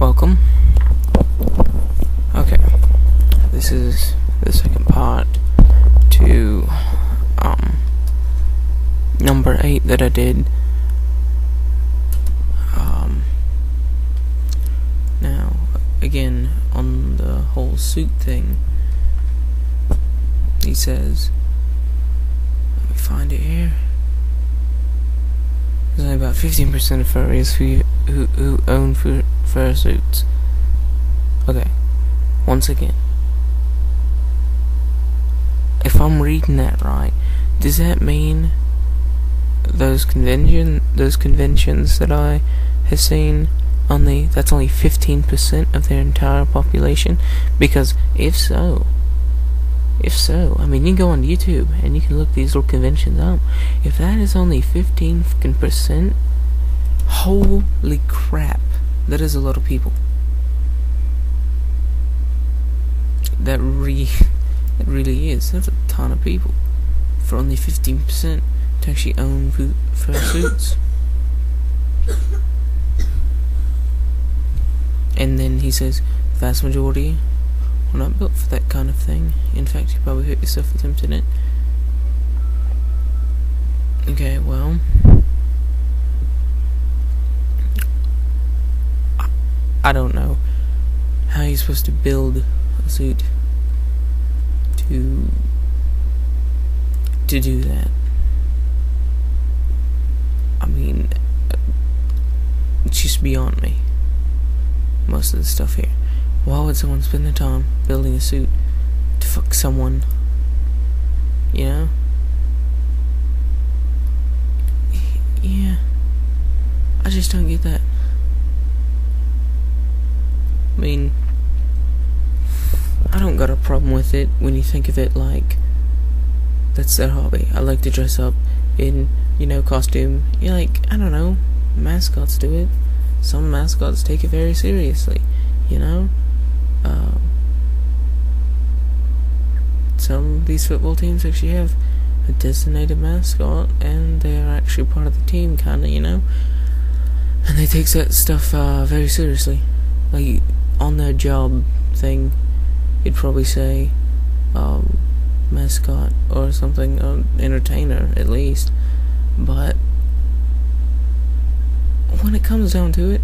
Welcome. Okay, this is the second part to number 8 that I did. Now, again, on the whole suit thing, he says, let me find it here. There's only about 15% of furries who own fur suits. Okay, once again, if I'm reading that right, does that mean those conventions that I have seen that's only 15% of their entire population? Because if so, I mean, you can go on YouTube and you can look these little conventions up. If that is only 15%, holy crap, that is a lot of people. That really is. That's a ton of people for only 15% to actually own fur suits. And then he says, vast majority are not built for that kind of thing. In fact, you probably hurt yourself attempting it. Okay, well, I don't know how you're supposed to build a suit to do that. I mean, it's just beyond me, most of the stuff here. Why would someone spend their time building a suit to fuck someone, you know? Yeah, I just don't get that. I mean, I don't got a problem with it when you think of it like that's their hobby. I like to dress up in, costume. You're like, I don't know, mascots do it. Some mascots take it very seriously, some of these football teams actually have a designated mascot, and they're actually part of the team, kinda, and they take that stuff very seriously. Like, on their job thing, you'd probably say mascot or something, entertainer at least. But when it comes down to it,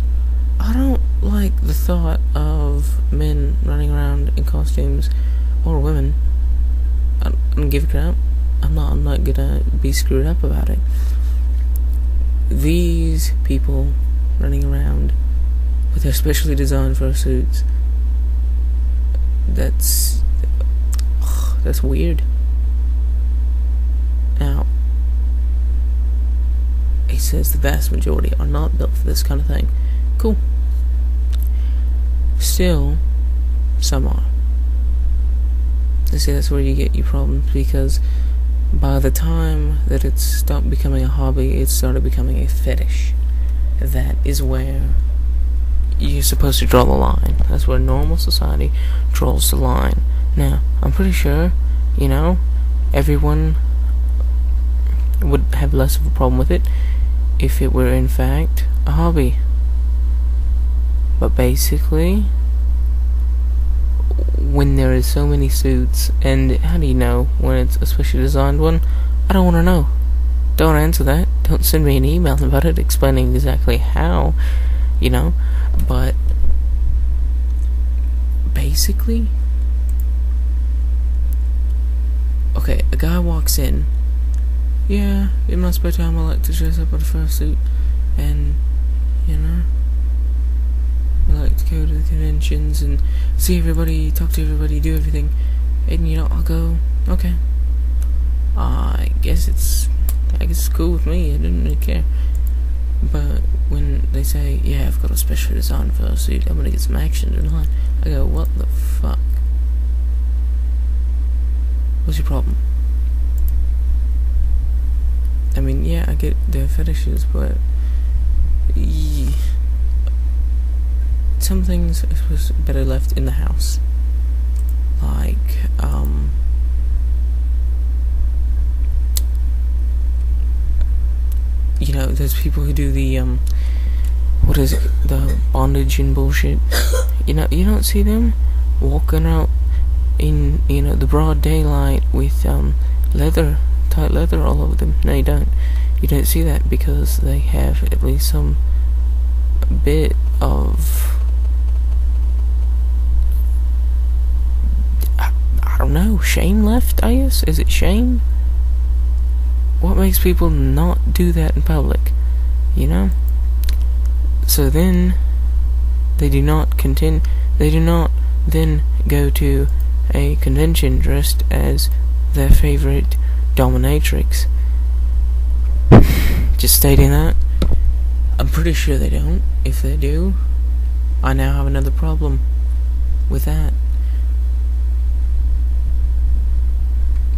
I don't like the thought of men running around in costumes, or women. I don't give a crap. I'm not gonna be screwed up about it. These people running around with their specially designed fursuits, that's weird. Now, he says the vast majority are not built for this kind of thing. Cool. Still, some are. I see that's where you get your problems, because by the time that it stopped becoming a hobby, it started becoming a fetish. That is where you're supposed to draw the line. That's where normal society draws the line. Now, I'm pretty sure, everyone would have less of a problem with it if it were in fact a hobby. But basically, when there is so many suits, and how do you know when it's a specially designed one? I don't want to know. Don't answer that. Don't send me an email about it explaining exactly how, but basically, okay, a guy walks in. Yeah, in my spare time I like to dress up in a fursuit, and I like to go to the conventions and see everybody, talk to everybody, do everything, and I'll go, okay, I guess it's cool with me. I didn't really care. But when they say, yeah, I've got a specially designed fursuit, I'm gonna get some action tonight, I go, what the fuck? What's your problem? I mean, yeah, I get their fetishes, but some things are supposed to be better left in the house. Like, there's people who do the, what what is it, the bondage and bullshit. You don't see them walking out in, the broad daylight with, tight leather all over them. No, you don't. You don't see that because they have at least some bit of, I don't know, shame left, I guess? Is it shame? What makes people not do that in public? So then, they do not then go to a convention dressed as their favorite dominatrix. Just stating that. I'm pretty sure they don't. If they do, I now have another problem with that.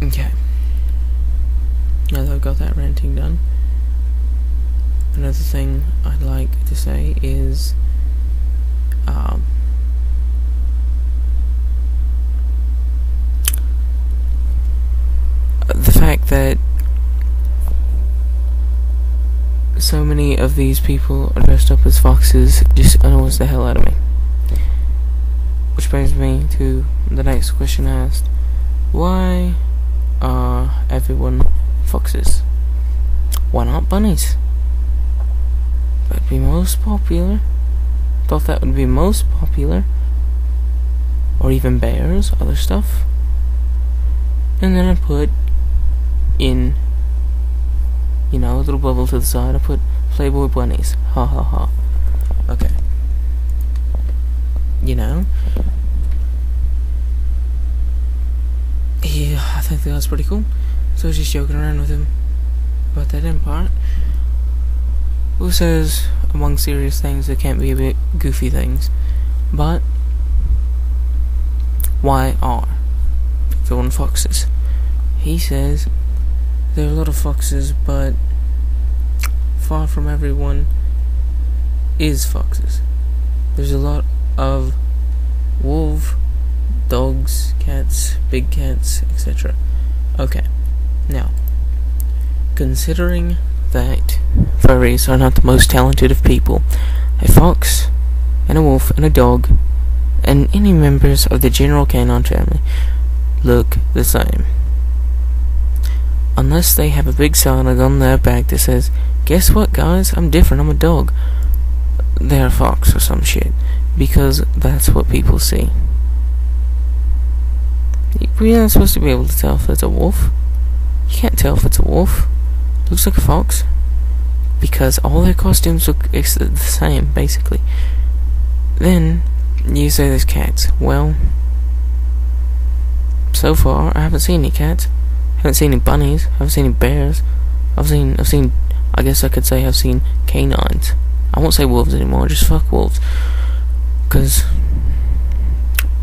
Okay. Now that I've got that ranting done, another thing I'd like to say is, the fact that so many of these people are dressed up as foxes just annoys the hell out of me. Which brings me to the next question asked. Why are everyone foxes? Why not bunnies? That'd be most popular. Thought that would be most popular. Or even bears, other stuff. And then I put in, a little bubble to the side, I put Playboy bunnies. Ha ha ha. Okay. Yeah, I think that's pretty cool. So I was just joking around with him about that end part. Who says among serious things there can't be a bit goofy things? But why are everyone foxes? He says there are a lot of foxes, but far from everyone is foxes. There's a lot of wolf, dogs, cats, big cats, etc. Okay, now, considering that furries are not the most talented of people, a fox, and a wolf, and a dog, and any members of the general canine family look the same. Unless they have a big sign on their back that says, "Guess what, guys? I'm different, I'm a dog." They're a fox or some shit. Because that's what people see. You're not supposed to be able to tell if it's a wolf. You can't tell if it's a wolf. It looks like a fox. Because all their costumes look the same, basically. Then, you say there's cats. Well, so far, I haven't seen any cats. I haven't seen any bunnies. I haven't seen any bears. I've seen, I guess I could say I've seen canines. I won't say wolves anymore, just fuck wolves. Because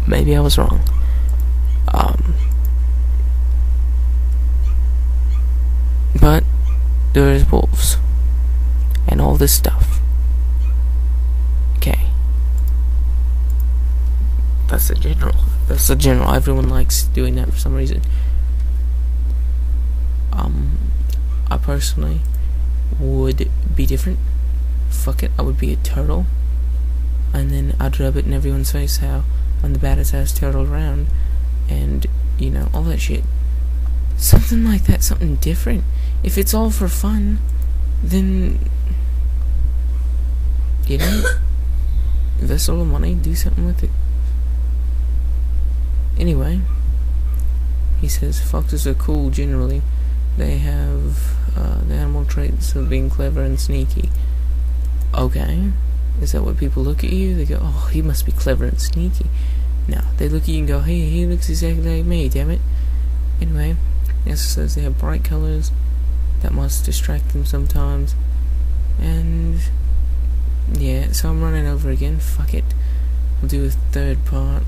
maybe I was wrong. But there is wolves and all this stuff. Okay. That's the general. Everyone likes doing that for some reason. I personally would be different. Fuck it, I would be a turtle. And then I'd rub it in everyone's face how I'm the baddest ass turtle around. And, all that shit. Something like that, something different. If it's all for fun, then, invest all the money, do something with it. Anyway, he says foxes are cool generally. They have the animal traits of being clever and sneaky. Okay. Is that what people look at you? They go, "Oh, he must be clever and sneaky." No, they look at you and go, "Hey, he looks exactly like me, damn it." Anyway, it says they have bright colors that must distract them sometimes. And yeah, so I'm running over again. Fuck it. I'll do a third part.